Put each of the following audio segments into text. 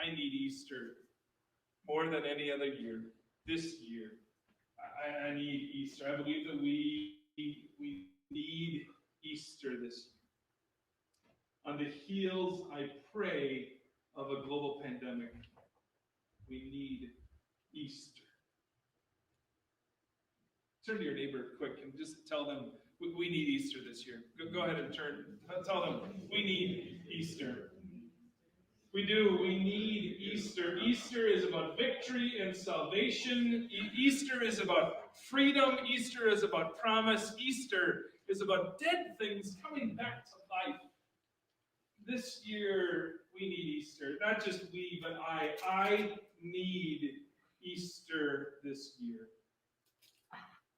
I need Easter more than any other year. This year, I need Easter. I believe that we need Easter this year. On the heels, I pray, of a global pandemic, we need Easter. Turn to your neighbor quick and just tell them we need Easter this year. Go ahead and tell them we need Easter. We do. We need Easter. Easter is about victory and salvation. Easter is about freedom. Easter is about promise. Easter is about dead things coming back to life. This year, we need Easter. Not just we, but I. I need Easter this year.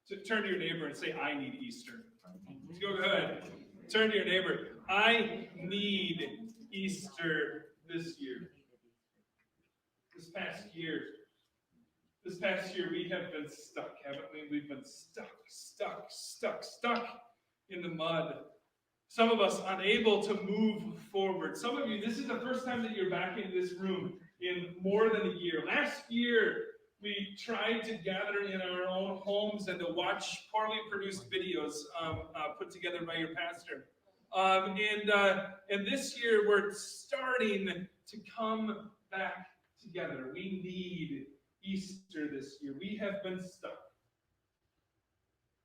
So turn to your neighbor and say, I need Easter. Go ahead. Turn to your neighbor. I need Easter this year. This past year, we have been stuck, haven't we? We've been stuck in the mud. Some of us unable to move forward. Some of you, this is the first time that you're back in this room in more than a year. Last year, we tried to gather in our own homes and to watch poorly produced videos put together by your pastor. And this year, we're starting to come back together. We need Easter this year. We have been stuck.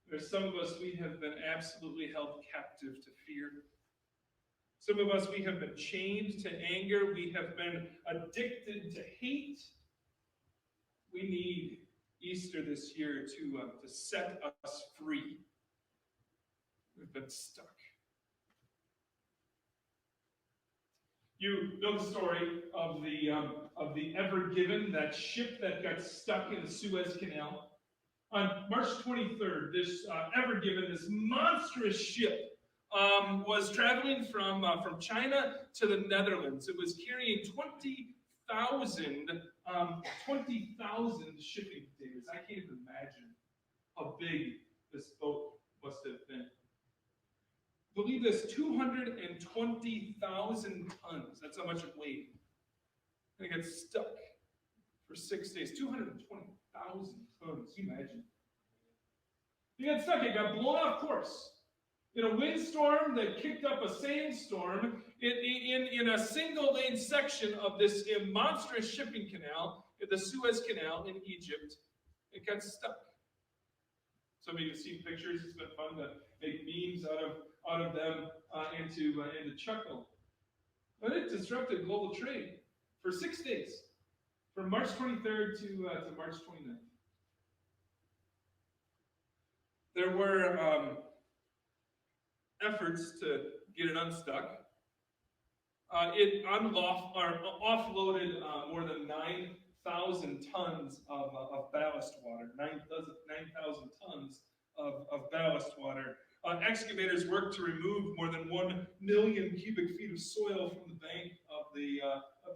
There's some of us, we have been absolutely held captive to fear. Some of us, we have been chained to anger. We have been addicted to hate. We need Easter this year to set us free. We've been stuck. You know the story of the Ever Given, that ship that got stuck in the Suez Canal. On March 23rd, this Ever Given, this monstrous ship, was traveling from China to the Netherlands. It was carrying 20,000 shipping containers. I can't even imagine how big this boat must have been. Believe this, 220,000 tons. That's how much it weighed. And it got stuck for 6 days. 220,000 tons. Can you imagine? It got stuck. It got blown off course. In a windstorm that kicked up a sandstorm in a single lane section of this monstrous shipping canal, the Suez Canal in Egypt, it got stuck. Some of you have seen pictures. It's been fun to make memes out of them and to chuckle. But it disrupted global trade for 6 days, from March 23rd to March 29th. There were efforts to get it unstuck. It offloaded more than 9,000 tons of ballast water. 9,000 tons of ballast water. Excavators worked to remove more than 1 million cubic feet of soil from the bank of the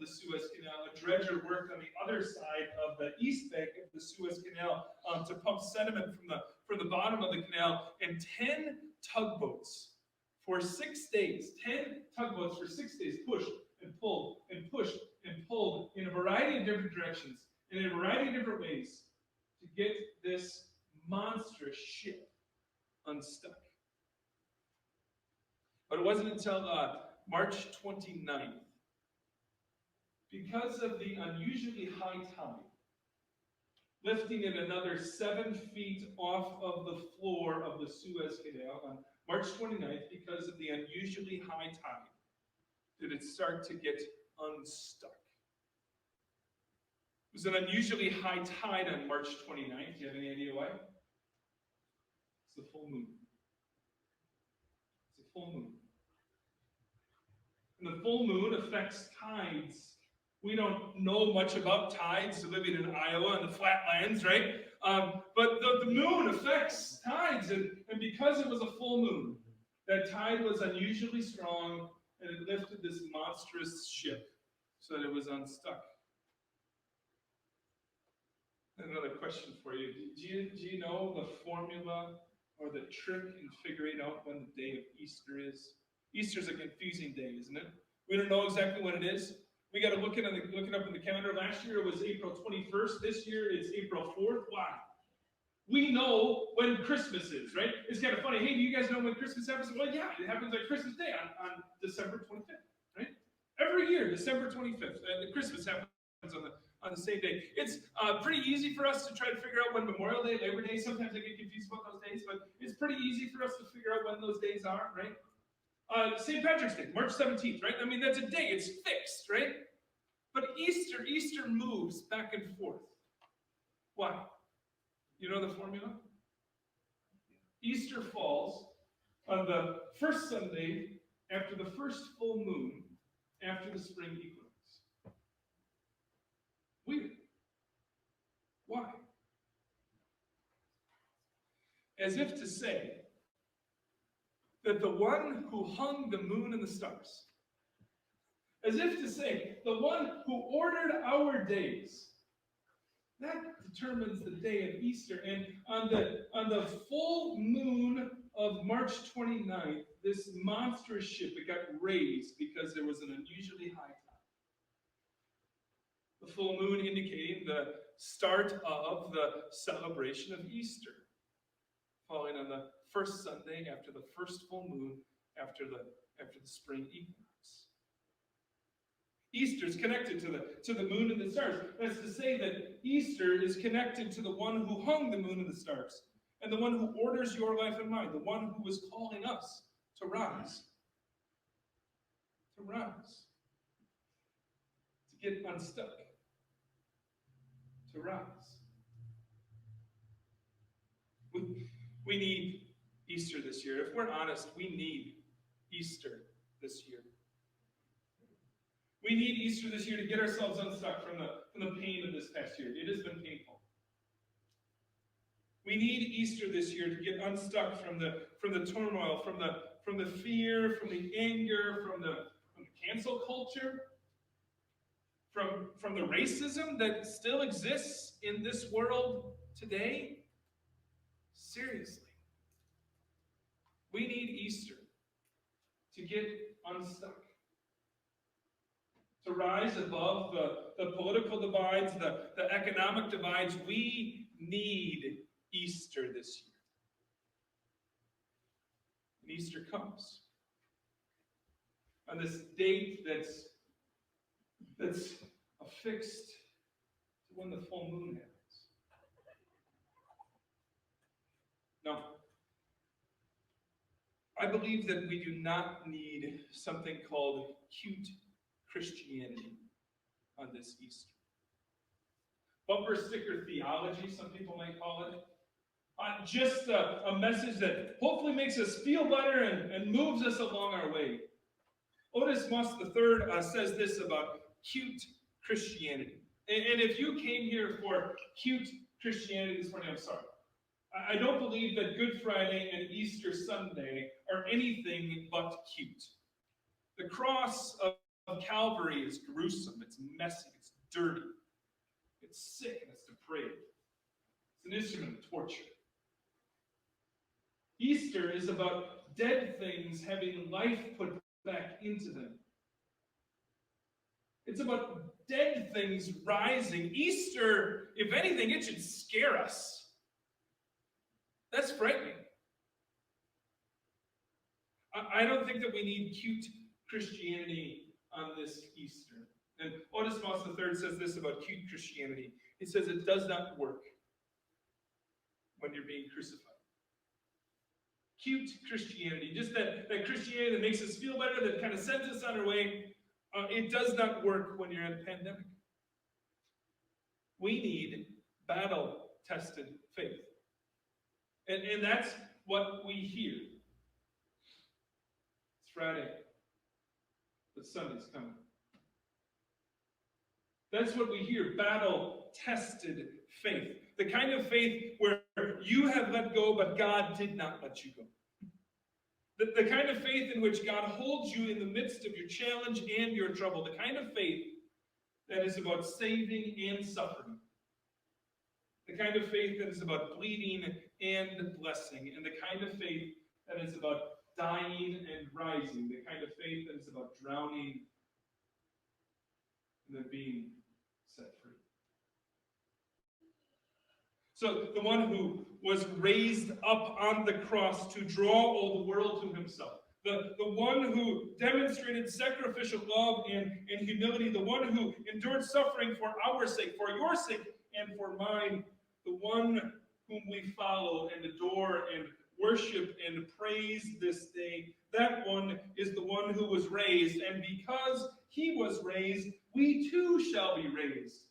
Suez Canal. A dredger worked on the other side of the east bank of the Suez Canal to pump sediment from the bottom of the canal, and 10 tugboats for 6 days. 10 tugboats for 6 days pushed and pulled and pushed and pulled in a variety of different directions and in a variety of different ways to get this monstrous ship unstuck. But it wasn't until March 29th, because of the unusually high tide, lifting it another 7 feet off of the floor of the Suez Canal on March 29th, because of the unusually high tide, did it start to get unstuck. It was an unusually high tide on March 29th. Do you have any idea why? It's the full moon. It's a full moon. And the full moon affects tides. We don't know much about tides living in Iowa and the flatlands, right? But the moon affects tides. And because it was a full moon, that tide was unusually strong, and it lifted this monstrous ship so that it was unstuck. Another question for you. Do you know the formula or the trick in figuring out when the day of Easter is? Easter's a confusing day, isn't it? We don't know exactly when it is. We got to look it up in the calendar. Last year it was April 21st. This year it's April 4th. Why? We know when Christmas is, right? It's kind of funny. Hey, do you guys know when Christmas happens? Well, yeah, it happens on Christmas Day on December 25th, right? Every year, December 25th, and Christmas happens on the same day. It's pretty easy for us to try to figure out when Memorial Day, Labor Day. Sometimes I get confused about those days, but it's pretty easy for us to figure out when those days are, right? St. Patrick's Day, March 17th, right? I mean, that's a day. It's fixed, right? But Easter moves back and forth. Why? You know the formula? Easter falls on the first Sunday after the first full moon after the spring equinox. Weird. Why? As if to say that the one who hung the moon and the stars, as if to say, the one who ordered our days, that determines the day of Easter. And on the full moon of March 29th, this monstrous ship, it got raised because there was an unusually high tide. The full moon indicating the start of the celebration of Easter, falling on the first Sunday after the first full moon after the spring equinox. Easter is connected to the moon and the stars. That's to say that Easter is connected to the one who hung the moon and the stars, and the one who orders your life and mine, the one who is calling us to rise. To rise. To get unstuck. To rise. We need Easter this year. If we're honest, we need Easter this year. We need Easter this year to get ourselves unstuck from the pain of this past year. It has been painful. We need Easter this year to get unstuck from the turmoil, from the fear, from the anger, from the cancel culture, from the racism that still exists in this world today. Seriously. We need Easter to get unstuck. To rise above the political divides, the economic divides. We need Easter this year. And Easter comes on this date that's affixed to when the full moon happens. Now, I believe that we do not need something called cute Christianity on this Easter. Bumper sticker theology, some people might call it. Just a message that hopefully makes us feel better and moves us along our way. Otis Moss III says this about cute Christianity. And if you came here for cute Christianity this morning, I'm sorry. I don't believe that Good Friday and Easter Sunday are anything but cute. The cross of Calvary is gruesome, it's messy, it's dirty, it's sick, and it's depraved. It's an instrument of torture. Easter is about dead things having life put back into them. It's about dead things rising. Easter, if anything, it should scare us. That's frightening. I don't think that we need cute Christianity on this Easter. And Otis Moss III says this about cute Christianity. He says it does not work when you're being crucified. Cute Christianity, just that Christianity that makes us feel better, that kind of sends us on our way, it does not work when you're in a pandemic. We need battle-tested faith. And that's what we hear. It's Friday. The Sunday's coming. That's what we hear, battle-tested faith. The kind of faith where you have let go, but God did not let you go. The kind of faith in which God holds you in the midst of your challenge and your trouble. The kind of faith that is about saving and suffering. The kind of faith that is about bleeding and blessing. And the kind of faith that is about dying and rising. The kind of faith that is about drowning and then being set free. So the one who was raised up on the cross to draw all the world to himself, the one who demonstrated sacrificial love and humility, the one who endured suffering for our sake, for your sake, and for mine, the one whom we follow and adore and worship and praise this day, that one is the one who was raised, and because he was raised, we too shall be raised.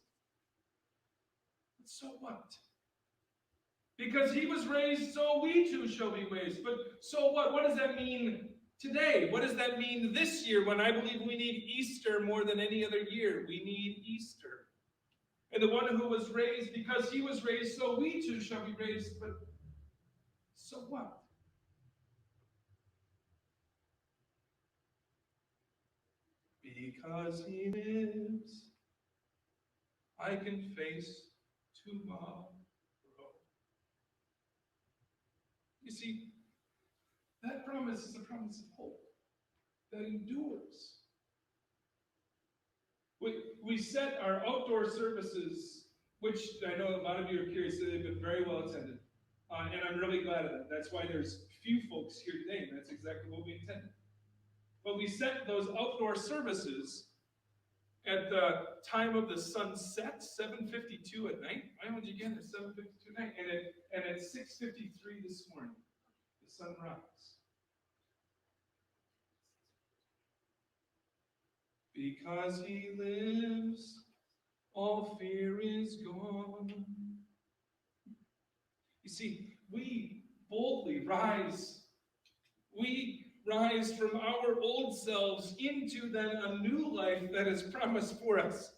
But so what? Because he was raised, so we too shall be raised. But so what? What does that mean today? What does that mean this year when I believe we need Easter more than any other year? We need Easter. And the one who was raised, because he was raised, so we too shall be raised. But so what? Because he lives, I can face tomorrow. You see, that promise is a promise of hope that endures. We set our outdoor services, which I know a lot of you are curious, they've been very well attended. And I'm really glad of that. That's why there's few folks here today, and that's exactly what we intended. But we set those outdoor services at the time of the sunset, 7:52 at night. Why would you get at 7:52 at night? And at 6:53 this morning, the sun rose. Because he lives, all fear is gone. You see, we boldly rise. We rise from our old selves into then a new life that is promised for us.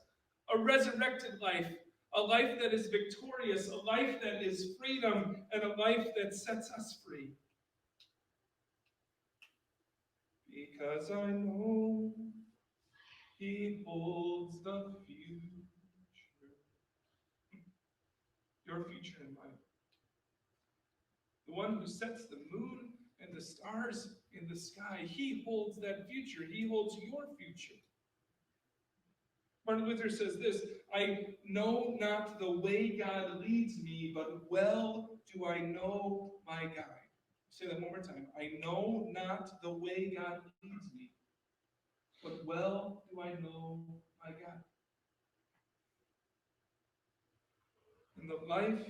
A resurrected life, a life that is victorious, a life that is freedom, and a life that sets us free. Because I know he holds the future. Your future and mine. The one who sets the moon and the stars in the sky, he holds that future. He holds your future. Martin Luther says this, I know not the way God leads me, but well do I know my guide. Say that one more time. I know not the way God leads me, but well do I know my God. And the life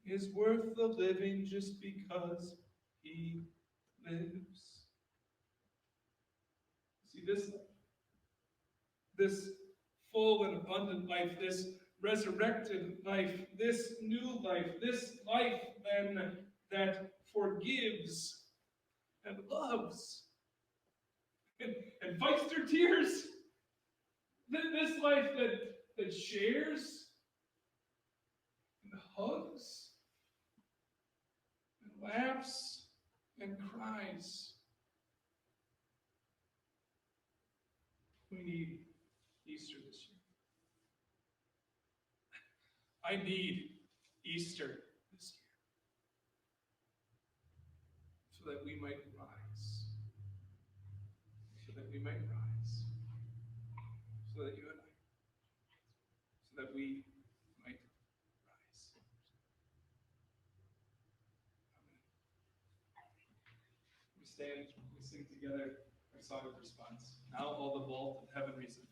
is worth the living just because he lives. See, this full and abundant life, this resurrected life, this new life, this life then that forgives and loves and fights through tears. This life that shares and hugs and laughs and cries. We need Easter this year. I need Easter this year so that we might rise. So that we might rise. So that you and I. So that we might rise. Amen. We stand, we sing together our song of response. Now all the vault of heaven resounds.